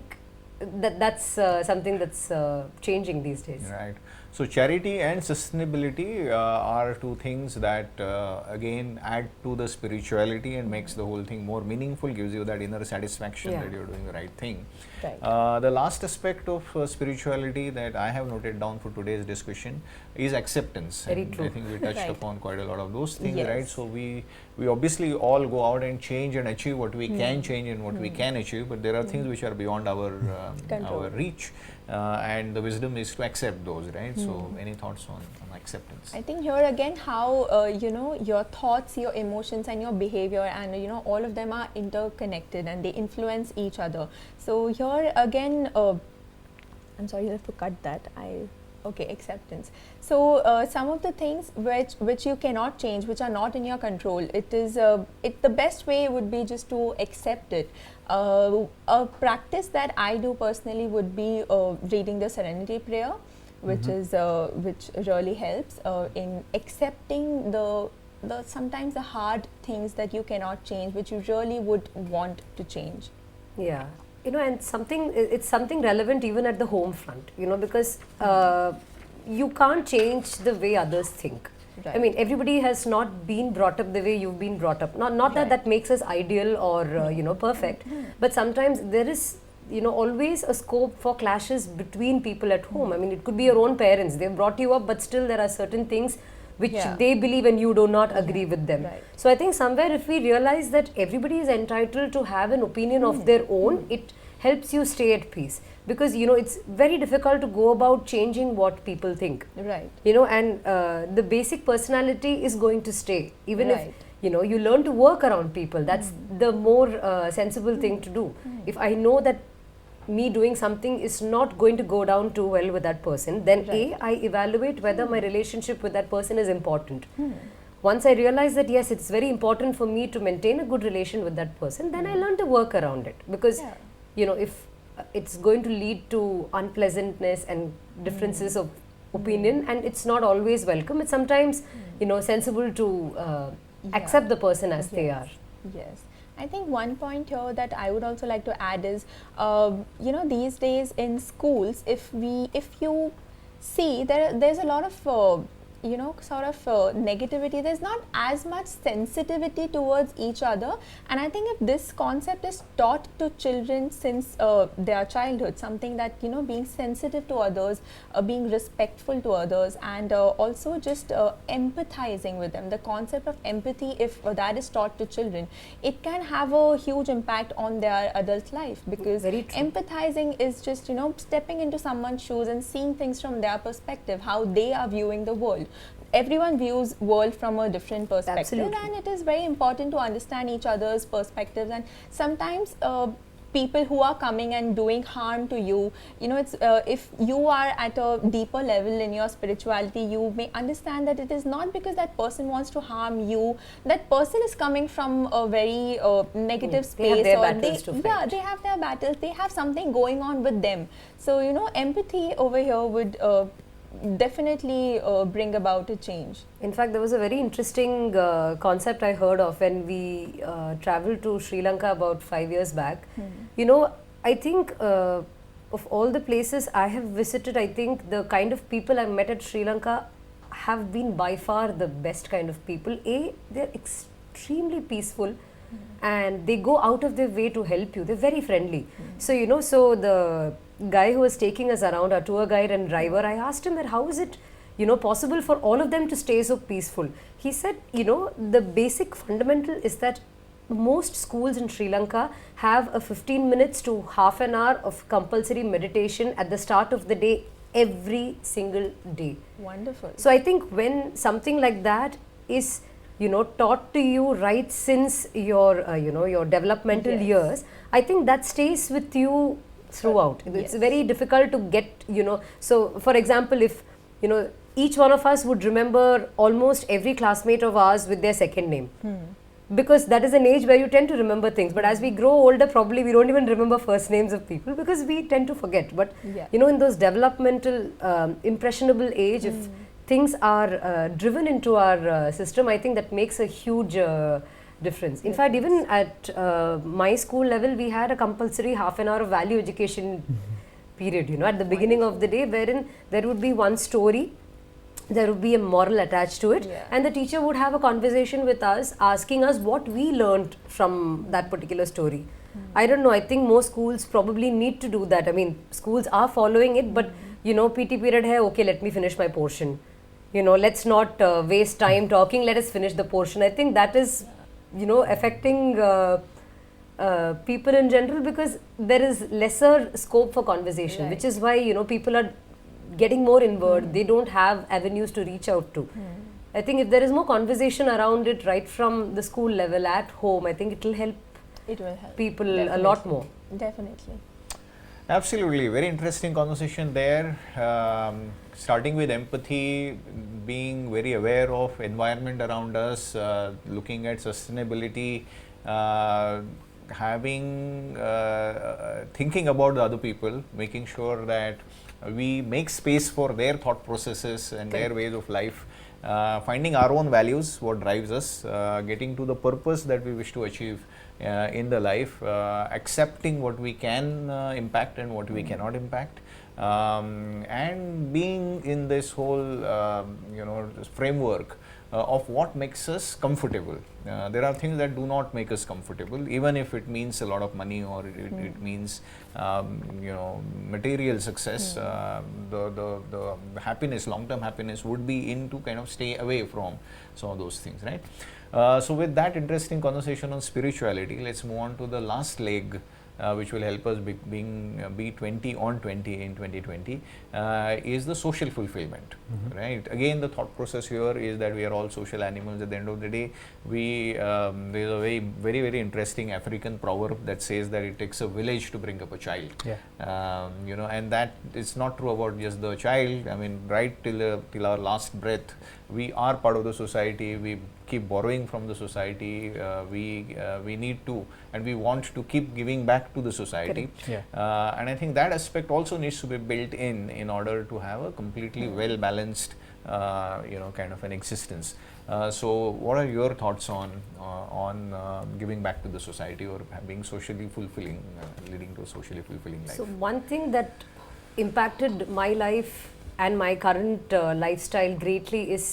that's something that's changing these days. Right. So charity and sustainability are two things that again add to the spirituality and makes the whole thing more meaningful, gives you that inner satisfaction that you're doing the right thing. Right. The last aspect of spirituality that I have noted down for today's discussion is acceptance. Very And true. I think we touched Right. upon quite a lot of those things, Yes. right? So we obviously all go out and change and achieve what we can change and what we can achieve, but there are things which are beyond our Control. reach, and the wisdom is to accept those, right? So any thoughts on acceptance? I think here again how you know, your thoughts, your emotions and your behavior, and you know, all of them are interconnected and they influence each other. So here again, I'm sorry, you have to cut that. Okay, acceptance. So some of the things which you cannot change, which are not in your control, the best way would be just to accept it. A practice that I do personally would be reading the Serenity Prayer, which is which really helps in accepting the sometimes the hard things that you cannot change, which you really would want to change. Yeah, you know, and it's something relevant even at the home front, you know, because you can't change the way others think. Right. I mean, everybody has not been brought up the way you've been brought up. Not Right. that makes us ideal or you know, perfect, but sometimes there is, you know, always a scope for clashes between people at home. I mean, it could be your own parents, they've brought you up, but still there are certain things which they believe and you do not agree with them. Right. So I think somewhere if we realize that everybody is entitled to have an opinion of their own, it helps you stay at peace, because you know, it's very difficult to go about changing what people think. Right. You know, and the basic personality is going to stay, even Right. if you know, you learn to work around people. That's the more sensible thing to do. If I know that me doing something is not going to go down too well with that person, then I evaluate whether my relationship with that person is important. Once I realize that yes, it's very important for me to maintain a good relation with that person, then I learn to work around it. Because you know, if it's going to lead to unpleasantness and differences of opinion, and it's not always welcome, it's sometimes you know, sensible to accept the person as they are. Yes. I think one point here that I would also like to add is, you know, these days in schools, if you see, there's a lot of you know, sort of negativity. There's not as much sensitivity towards each other, and I think if this concept is taught to children since their childhood, something that, you know, being sensitive to others, being respectful to others, and also just empathizing with them. The concept of empathy, if that is taught to children, it can have a huge impact on their adult life, because empathizing is just, you know, stepping into someone's shoes and seeing things from their perspective, how they are viewing the world. Everyone views world from a different perspective, and it is very important to understand each other's perspectives. And sometimes people who are coming and doing harm to you, you know, it's if you are at a deeper level in your spirituality, you may understand that it is not because that person wants to harm you. That person is coming from a very negative space, they have their or battles to fight. they have their battles, they have something going on with them. So, you know, empathy over here would definitely bring about a change. In fact, there was a very interesting concept I heard of when we traveled to Sri Lanka about 5 years back. You know, I think of all the places I have visited, I think the kind of people I met at Sri Lanka have been by far the best kind of people. They're extremely peaceful, and they go out of their way to help you. They're very friendly. So, you know, so the guy who was taking us around, our tour guide and driver, I asked him that how is it, you know, possible for all of them to stay so peaceful. He said, you know, the basic fundamental is that most schools in Sri Lanka have a 15 minutes to half an hour of compulsory meditation at the start of the day, every single day. Wonderful. So I think when something like that is, you know, taught to you right since your you know, your developmental years, I think that stays with you throughout. It's very difficult to get, you know, so for example, if, you know, each one of us would remember almost every classmate of ours with their second name, because that is an age where you tend to remember things. But as we grow older, probably we don't even remember first names of people because we tend to forget. But you know, in those developmental impressionable age, if things are driven into our system, I think that makes a huge difference. In fact, even at my school level, we had a compulsory half an hour of value education period, you know, at the beginning of the day, wherein there would be one story, there would be a moral attached to it, and the teacher would have a conversation with us, asking us what we learned from that particular story. I don't know, I think most schools probably need to do that. I mean, schools are following it, but you know, PT period hai, okay, let me finish my portion. You know, let's not waste time talking, let us finish the portion. I think that is, you know, affecting people in general, because there is lesser scope for conversation, which is why, you know, people are getting more inward. They don't have avenues to reach out to. I think if there is more conversation around it right from the school level, at home, I think it will help people a lot more. Definitely. Absolutely, very interesting conversation there. Starting with empathy, being very aware of environment around us, looking at sustainability, thinking about the other people, making sure that we make space for their thought processes and their ways of life, finding our own values, what drives us, getting to the purpose that we wish to achieve in the life, accepting what we can impact and what we cannot impact, and being in this whole you know, framework of what makes us comfortable. There are things that do not make us comfortable, even if it means a lot of money or it means you know, material success. The happiness, long-term happiness would be in to kind of stay away from some of those things, right? So with that interesting conversation on spirituality, let's move on to the last leg which will help us be 20 on 20 in 2020, is the social fulfillment, right? Again, the thought process here is that we are all social animals. At the end of the day, there's a very interesting African proverb that says that it takes a village to bring up a child. You know, and that it's not true about just the child. I mean, right till our last breath, we are part of the society. We keep borrowing from the society. We need to, and we want to keep giving back to the society. And I think that aspect also needs to be built in order to have a completely well balanced, you know, kind of an existence. So, what are your thoughts on giving back to the society or being socially fulfilling, leading to a socially fulfilling life? So one thing that impacted my life and my current lifestyle greatly is,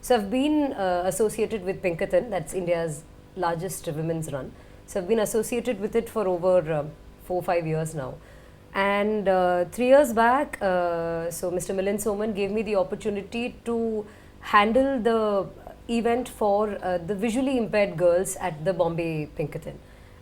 so I've been associated with Pinkerton, that's India's largest women's run. So I've been associated with it for over 4 or 5 years now. And 3 years back, so Mr. Milind Soman gave me the opportunity to handle the event for the visually impaired girls at the Bombay Pinkerton.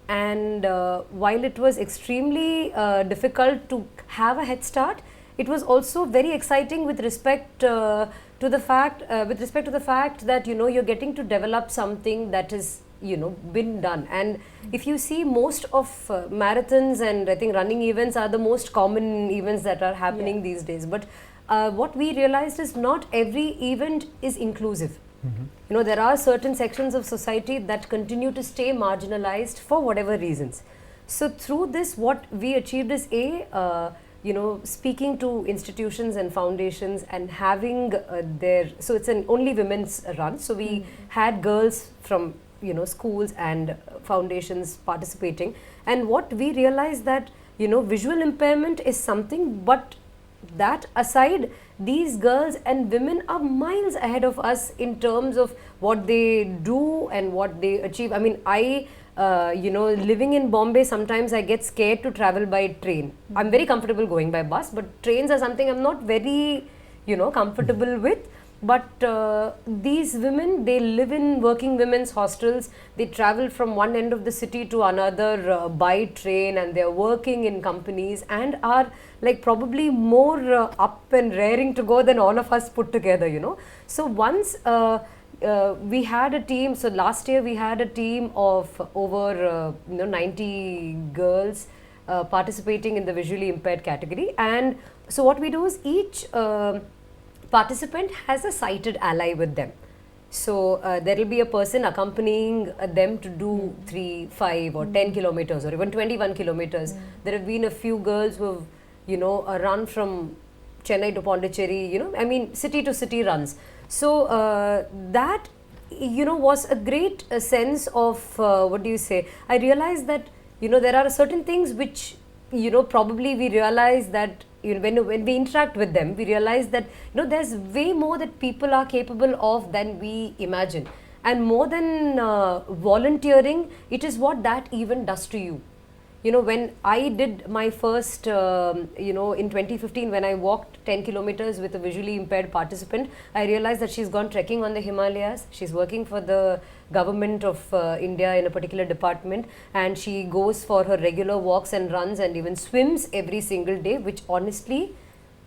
And while it was extremely difficult to have a head start, it was also very exciting with respect to the fact that, you know, you're getting to develop something that is, you know, been done. And if you see, most of marathons and I think running events are the most common events that are happening these days. But what we realized is not every event is inclusive. You know, there are certain sections of society that continue to stay marginalized for whatever reasons. So through this, what we achieved is you know, speaking to institutions and foundations and having so it's an only women's run. So we had girls from, you know, schools and foundations participating. And what we realized that, you know, visual impairment is something, but that aside, these girls and women are miles ahead of us in terms of what they do and what they achieve. I mean, you know, living in Bombay, sometimes I get scared to travel by train. I'm very comfortable going by bus, but trains are something I'm not very, you know, comfortable with. But these women, they live in working women's hostels. They travel from one end of the city to another by train, and they're working in companies and are like probably more up and raring to go than all of us put together, you know. So once we had a team, so last year we had a team of over you know, 90 girls participating in the visually impaired category. And so what we do is each participant has a sighted ally with them. So there will be a person accompanying them to do 3, 5 or 10 kilometers or even 21 kilometers. There have been a few girls who have, you know, run from Chennai to Pondicherry, you know, I mean city to city runs. So that, you know, was a great sense of, what do you say, I realized that, you know, there are certain things which, you know, probably we realize that, you know, when we interact with them, we realize that, you know, there's way more that people are capable of than we imagine. And more than volunteering, it is what that event does to you. You know, when I did my first, you know, in 2015, when I walked 10 kilometers with a visually impaired participant, I realized that she's gone trekking on the Himalayas. She's working for the government of India in a particular department, and she goes for her regular walks and runs and even swims every single day, which honestly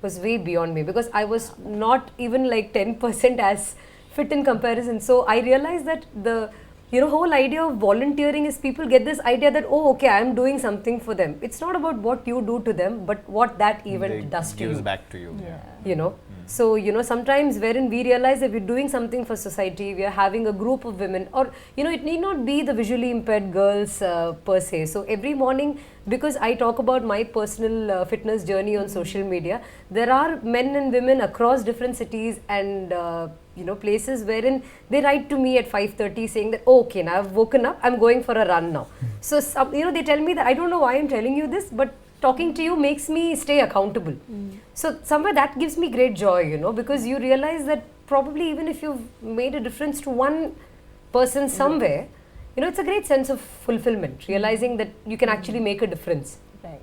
was way beyond me, because I was not even like 10% as fit in comparison. So I realized that the, you know, whole idea of volunteering is people get this idea that, oh, okay, I am doing something for them. It's not about what you do to them, but what that event does to you. Gives back to you. You know, so, you know, sometimes wherein we realize that we're doing something for society, we are having a group of women, or, you know, it need not be the visually impaired girls per se. So every morning, because I talk about my personal fitness journey on social media, there are men and women across different cities and you know, places wherein they write to me at 5:30 saying that, oh, okay, now I've woken up, I'm going for a run now. So, you know, they tell me that I don't know why I'm telling you this, but talking to you makes me stay accountable. So somewhere that gives me great joy, you know, because you realize that probably even if you've made a difference to one person somewhere, you know, it's a great sense of fulfillment, realizing that you can actually make a difference. Right.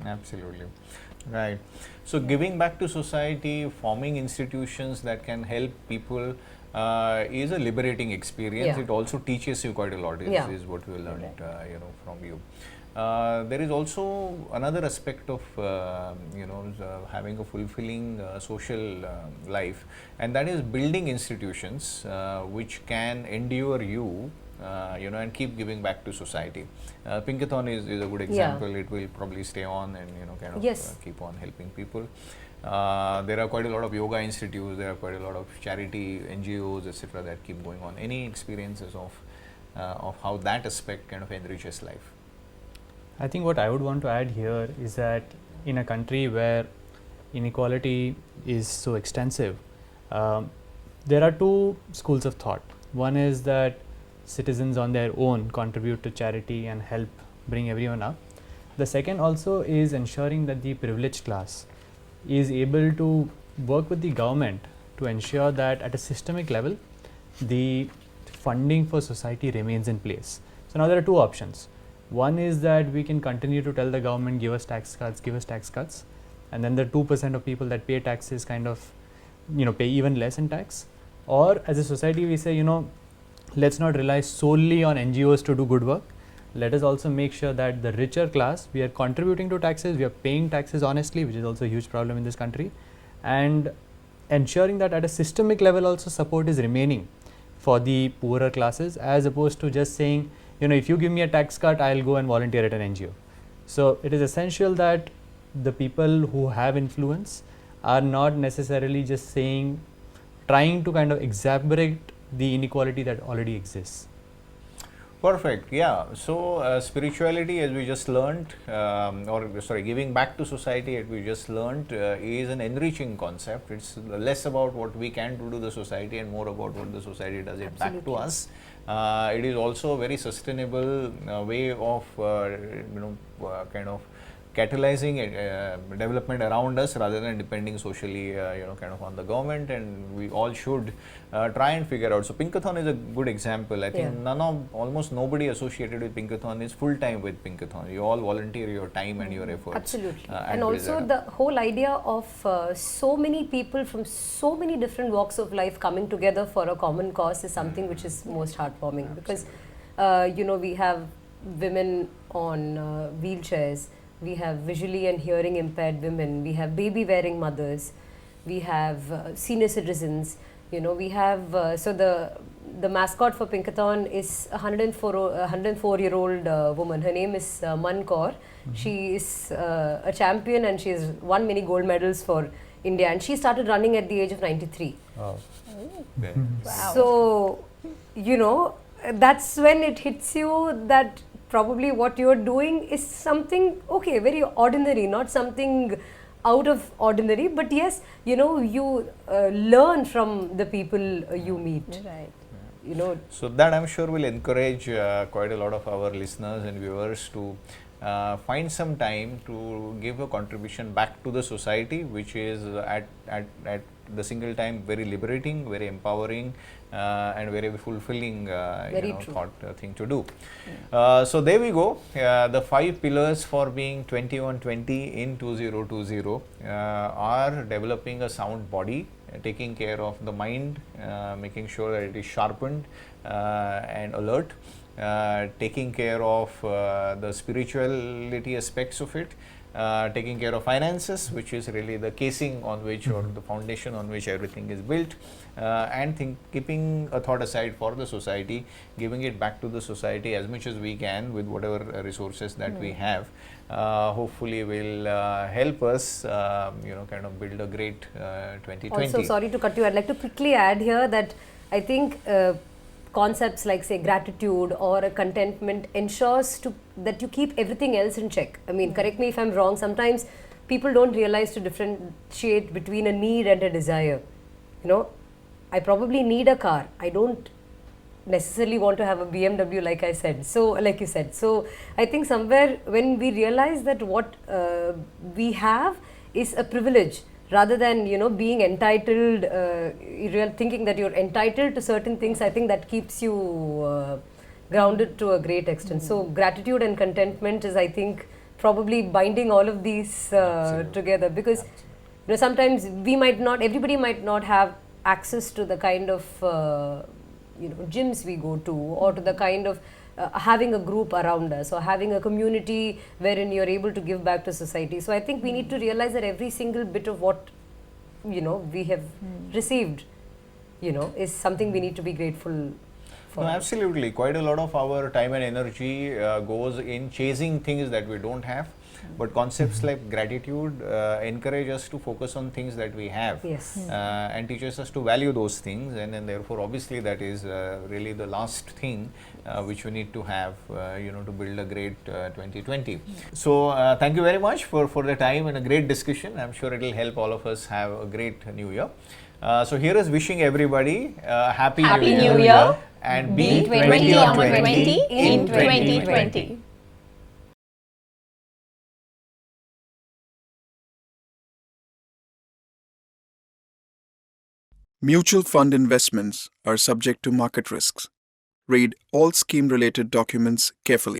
Absolutely. Right. So giving back to society, forming institutions that can help people is a liberating experience. Yeah. It also teaches you quite a lot, Yeah. is what we learned from you. There is also another aspect of having a fulfilling social life, and that is building institutions which can endure you and keep giving back to society. Pinkathon is a good example. It will probably stay on and kind of Yes. keep on helping people. There are quite a lot of yoga institutes, there are quite a lot of charity NGOs, etc., that keep going on. Any experiences of how that aspect kind of enriches life? I think what I would want to add here is that in a country where inequality is so extensive, there are two schools of thought. One is that citizens on their own contribute to charity and help bring everyone up. The second also is ensuring that the privileged class is able to work with the government to ensure that at a systemic level the funding for society remains in place. So now there are two options. One is that we can continue to tell the government, give us tax cuts, and then the 2% of people that pay taxes kind of pay even less in tax. Or as a society we say, let's not rely solely on NGOs to do good work. Let us also make sure that the richer class, we are contributing to taxes, we are paying taxes honestly, which is also a huge problem in this country, and ensuring that at a systemic level also support is remaining for the poorer classes, as opposed to just saying, if you give me a tax cut, I'll go and volunteer at an NGO. So it is essential that the people who have influence are not necessarily just trying to kind of exacerbate the inequality that already exists. Perfect. Yeah. So spirituality, as we just learned, giving back to society, as we just learned, is an enriching concept. It's less about what we can do to the society and more about what the society does it back to us. It is also a very sustainable way of kind of catalyzing development around us rather than depending socially kind of on the government, and we all should try and figure out. So Pinkathon is a good example. I think almost nobody associated with Pinkathon is full time with Pinkathon. You all volunteer your time and your efforts. Absolutely. And also the whole idea of so many people from so many different walks of life coming together for a common cause is something which is most heartwarming. Because we have women on wheelchairs, we have visually and hearing impaired women, we have baby wearing mothers, we have senior citizens, we have so the mascot for Pinkathon is a 104-year-old woman. Her name is Man Kaur. She is a champion and she has won many gold medals for India, and she started running at the age of 93. Wow. Wow. So that's when it hits you that probably what you're doing is something very ordinary, not something out of ordinary, but yes, you learn from the people you meet. Right. So that I'm sure will encourage quite a lot of our listeners and viewers to find some time to give a contribution back to the society, which is at the single time very liberating, very empowering, and very fulfilling thing to do. So there we go. The 5 pillars for being 20 on 20 in 2020 are developing a sound body, taking care of the mind, making sure that it is sharpened and alert, taking care of the spirituality aspects of it, taking care of finances, which is really the casing on which or the foundation on which everything is built, and keeping a thought aside for the society, giving it back to the society as much as we can with whatever resources that we have. Hopefully will help us kind of build a great 2020. Also, sorry to cut you, I'd like to quickly add here that I think concepts like say gratitude or a contentment ensures that you keep everything else in check. I mean, correct me if I'm wrong, sometimes people don't realize to differentiate between a need and a desire. I probably need a car. I don't necessarily want to have a BMW like you said. So I think somewhere when we realize that what we have is a privilege, rather than being entitled, thinking that you're entitled to certain things, I think that keeps you grounded to a great extent. So gratitude and contentment is, I think, probably binding all of these together, because sometimes everybody might not have access to the kind of gyms we go to, or to the kind of having a group around us, or having a community wherein you're able to give back to society. So I think we need to realize that every single bit of what we have received is something we need to be grateful for. No, absolutely. Quite a lot of our time and energy goes in chasing things that we don't have. But concepts like gratitude encourage us to focus on things that we have, Yes. and teaches us to value those things, and then therefore obviously that is really the last thing which we need to have to build a great 2020. So thank you very much for the time and a great discussion. I'm sure it will help all of us have a great new year. So here is wishing everybody happy New Year and be 20 on 20 in 2020. Mutual fund investments are subject to market risks. Read all scheme-related documents carefully.